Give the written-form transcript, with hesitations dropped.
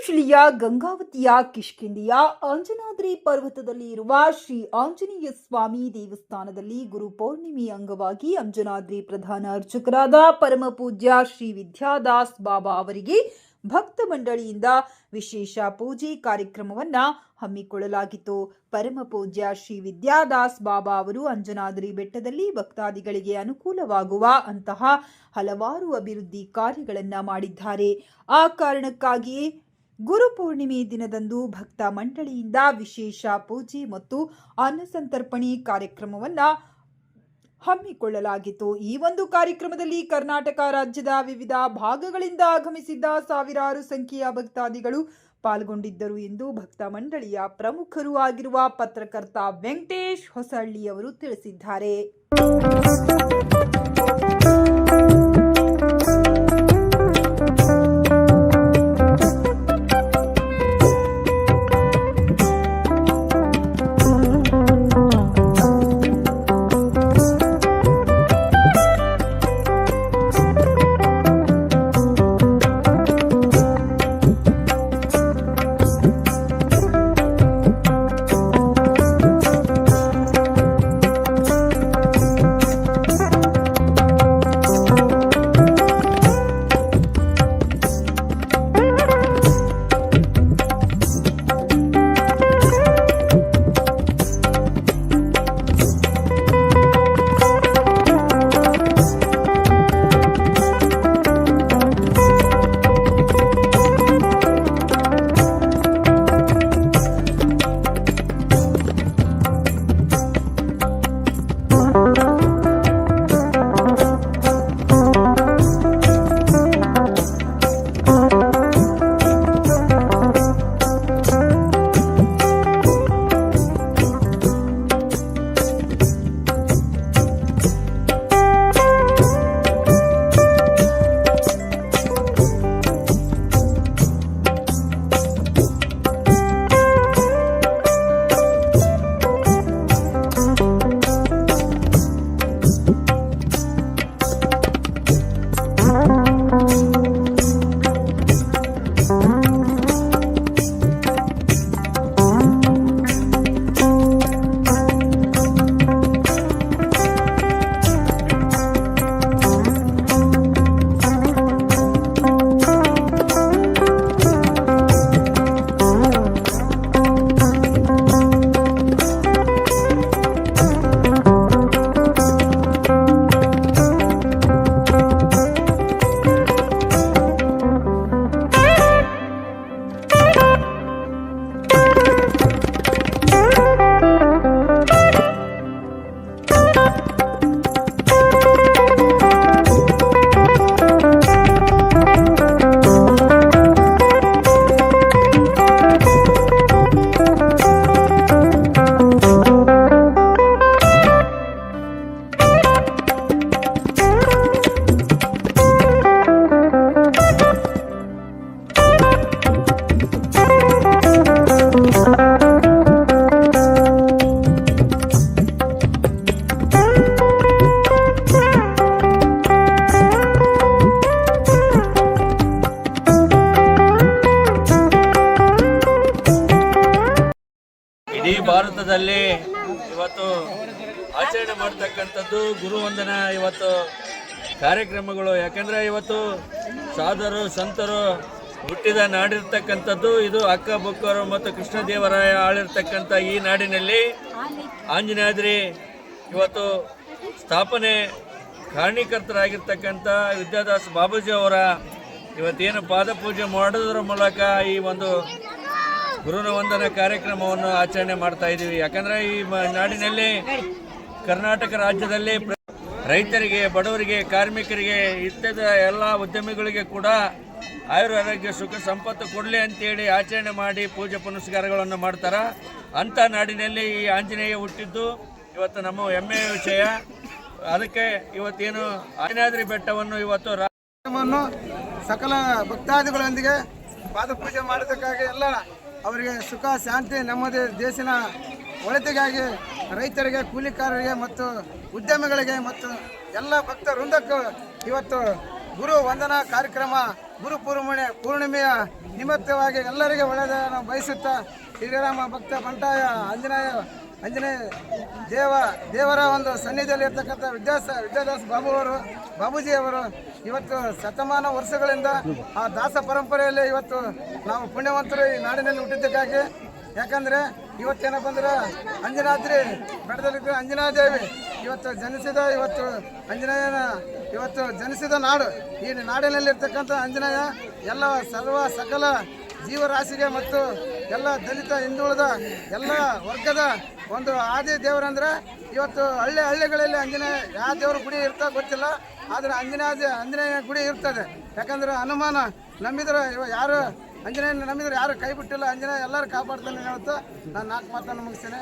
ಜಿಲ್ಲೆಯ ಗಂಗಾವತಿಯ ಕಿಷ್ಕಿಂಧೆಯ ಅಂಜನಾದ್ರಿ ಪರ್ವತದಲ್ಲಿ ಇರುವ ಶ್ರೀ ಆಂಜನೇಯ ಸ್ವಾಮಿ ದೇವಸ್ಥಾನದಲ್ಲಿ ಗುರು ಪೌರ್ಣಿಮೆ ಅಂಗವಾಗಿ ಅಂಜನಾದ್ರಿ ಪ್ರಧಾನ ಅರ್ಚಕರಾದ ಪರಮ ಪೂಜ್ಯ ಶ್ರೀ ವಿದ್ಯಾದಾಸ್ ಬಾಬಾ ಅವರಿಗೆ ಭಕ್ತ ಮಂಡಳಿಯಿಂದ ವಿಶೇಷ ಪೂಜೆ ಕಾರ್ಯಕ್ರಮವನ್ನು ಹಮ್ಮಿಕೊಳ್ಳಲಾಗಿತ್ತು. ಪರಮ ಪೂಜ್ಯ ಶ್ರೀ ವಿದ್ಯಾದಾಸ್ ಬಾಬಾ ಅವರು ಅಂಜನಾದ್ರಿ ಬೆಟ್ಟದಲ್ಲಿ ಭಕ್ತಾದಿಗಳಿಗೆ ಅನುಕೂಲವಾಗುವ ಅಂತಹ ಹಲವಾರು ಅಭಿವೃದ್ಧಿ ಕಾರ್ಯಗಳನ್ನು ಮಾಡಿದ್ದಾರೆ. ಆ ಕಾರಣಕ್ಕಾಗಿಯೇ ಗುರು ಪೂರ್ಣಿಮೆ ದಿನದಂದು ಭಕ್ತ ಮಂಡಳಿಯಿಂದ ವಿಶೇಷ ಪೂಜೆ ಮತ್ತು ಅನ್ನಸಂತರ್ಪಣೆ ಕಾರ್ಯಕ್ರಮವನ್ನು ಹಮ್ಮಿಕೊಳ್ಳಲಾಗಿತ್ತು. ಈ ಒಂದು ಕಾರ್ಯಕ್ರಮದಲ್ಲಿ ಕರ್ನಾಟಕ ರಾಜ್ಯದ ವಿವಿಧ ಭಾಗಗಳಿಂದ ಆಗಮಿಸಿದ್ದ ಸಾವಿರಾರು ಸಂಖ್ಯೆಯ ಭಕ್ತಾದಿಗಳು ಪಾಲ್ಗೊಂಡಿದ್ದರು ಎಂದು ಭಕ್ತ ಮಂಡಳಿಯ ಪ್ರಮುಖರು ಆಗಿರುವ ಪತ್ರಕರ್ತ ವೆಂಕಟೇಶ್ ಹೊಸಳ್ಳಿ ಅವರು ತಿಳಿಸಿದ್ದಾರೆ. ಇಡೀ ಭಾರತದಲ್ಲಿ ಇವತ್ತು ಆಚರಣೆ ಮಾಡ್ತಕ್ಕಂಥದ್ದು ಗುರುವಂದನ ಇವತ್ತು ಕಾರ್ಯಕ್ರಮಗಳು. ಯಾಕೆಂದರೆ ಇವತ್ತು ಸಾಧರು ಸಂತರು ಹುಟ್ಟಿದ ನಾಡಿರ್ತಕ್ಕಂಥದ್ದು ಇದು. ಅಕ್ಕ ಬುಕ್ಕರು ಮತ್ತು ಕೃಷ್ಣದೇವರಾಯ ಆಳಿರ್ತಕ್ಕಂಥ ಈ ನಾಡಿನಲ್ಲಿ ಆಂಜನೇಯಾದ್ರಿ ಇವತ್ತು ಸ್ಥಾಪನೆ ಕಾರಣೀಕರ್ತರಾಗಿರ್ತಕ್ಕಂಥ ವಿದ್ಯಾದಾಸ್ ಬಾಬೂಜಿ ಅವರ ಇವತ್ತೇನು ಪಾದಪೂಜೆ ಮಾಡೋದ್ರ ಮೂಲಕ ಈ ಒಂದು ಗುರುನ ವಂದನ ಕಾರ್ಯಕ್ರಮವನ್ನು ಆಚರಣೆ ಮಾಡ್ತಾ ಇದ್ದೀವಿ. ಯಾಕಂದರೆ ಈ ನಾಡಿನಲ್ಲಿ ಕರ್ನಾಟಕ ರಾಜ್ಯದಲ್ಲಿ ರೈತರಿಗೆ, ಬಡವರಿಗೆ, ಕಾರ್ಮಿಕರಿಗೆ, ಇತ್ಯಾದ ಎಲ್ಲ ಉದ್ಯಮಿಗಳಿಗೆ ಕೂಡ ಆಯುರಾರೋಗ್ಯ ಸುಖ ಸಂಪತ್ತು ಕೊಡಲಿ ಅಂತೇಳಿ ಆಚರಣೆ ಮಾಡಿ ಪೂಜೆ ಪುನಸ್ಕಾರಗಳನ್ನು ಮಾಡ್ತಾರೆ. ಅಂಥ ನಾಡಿನಲ್ಲಿ ಈ ಆಂಜನೇಯ ಹುಟ್ಟಿದ್ದು ಇವತ್ತು ನಮ್ಮ ಹೆಮ್ಮೆಯ ವಿಷಯ. ಅದಕ್ಕೆ ಇವತ್ತೇನು ಆಂಜನೇಯಾದ್ರಿ ಬೆಟ್ಟವನ್ನು ಇವತ್ತು ಸಕಲ ಭಕ್ತಾದಿಗಳೊಂದಿಗೆ ಪಾದಪೂಜೆ ಮಾಡೋದಕ್ಕಾಗಿ ಎಲ್ಲ ಅವರಿಗೆ ಸುಖ ಶಾಂತಿ ನೆಮ್ಮದಿ ದೇಶದ ಒಳಿತಿಗಾಗಿ ರೈತರಿಗೆ, ಕೂಲಿಕಾರರಿಗೆ ಮತ್ತು ಉದ್ಯಮಿಗಳಿಗೆ ಮತ್ತು ಎಲ್ಲ ಭಕ್ತ ವೃಂದಕ್ಕೂ ಇವತ್ತು ಗುರು ವಂದನಾ ಕಾರ್ಯಕ್ರಮ ಗುರು ಪೂರ್ಣಿಮೆಯ ನಿಮಿತ್ತವಾಗಿ ಎಲ್ಲರಿಗೆ ಒಳ್ಳೆಯದನ್ನು ಬಯಸುತ್ತಾ ಶ್ರೀರಾಮ ಭಕ್ತ ಬಂಟಾಯ ಆಂಜನೇಯ ದೇವರ ಒಂದು ಸನ್ನಿಧಿಯಲ್ಲಿ ಇರ್ತಕ್ಕಂಥ ವಿದ್ಯಾದಾಸ್ ಬಾಬೂಜಿಯವರು ಇವತ್ತು ಶತಮಾನ ವರ್ಷಗಳಿಂದ ಆ ದಾಸ ಪರಂಪರೆಯಲ್ಲಿ ಇವತ್ತು ನಾವು ಪುಣ್ಯವಂತರು ಈ ನಾಡಿನಲ್ಲಿ ಹುಟ್ಟಿದ್ದಕ್ಕಾಗಿ. ಯಾಕಂದರೆ ಇವತ್ತೇನಪ್ಪ ಅಂದ್ರೆ ಅಂಜನಾದ್ರಿ ಬೆಟ್ಟದಲ್ಲಿದ್ದ ಅಂಜನಾದೇವಿ ಇವತ್ತು ಜನಿಸಿದ ನಾಡು. ಈ ನಾಡಿನಲ್ಲಿರ್ತಕ್ಕಂಥ ಆಂಜನೇಯ ಎಲ್ಲ ಸಕಲ ಜೀವರಾಶಿಗೆ ಮತ್ತು ಎಲ್ಲ ದಲಿತ ಹಿಂದುಳಿದ ಎಲ್ಲ ವರ್ಗದ ಒಂದು ಆದಿ ದೇವರಂದ್ರೆ ಇವತ್ತು ಹಳ್ಳಿಗಳಲ್ಲಿ ಆಂಜನೇಯ ಯಾವ ದೇವ್ರ ಗುಡಿ ಇರ್ತಾ ಗೊತ್ತಿಲ್ಲ, ಆದರೆ ಆಂಜನೇಯ ಗುಡಿ ಇರ್ತದೆ. ಯಾಕಂದ್ರೆ ಹನುಮಾನ ನಂಬಿದ್ರೆ ಯಾರು ಆಂಜನೇಯನ ನಂಬಿದ್ರೆ ಯಾರು ಕೈ ಬಿಟ್ಟಿಲ್ಲ. ಆಂಜನೇಯ ಎಲ್ಲರೂ ಕಾಪಾಡ್ತಾನೆ ಹೇಳ್ತಾ ನಾನು 4 ಮಾತನ್ನು ಮುಗಿಸ್ತೇನೆ.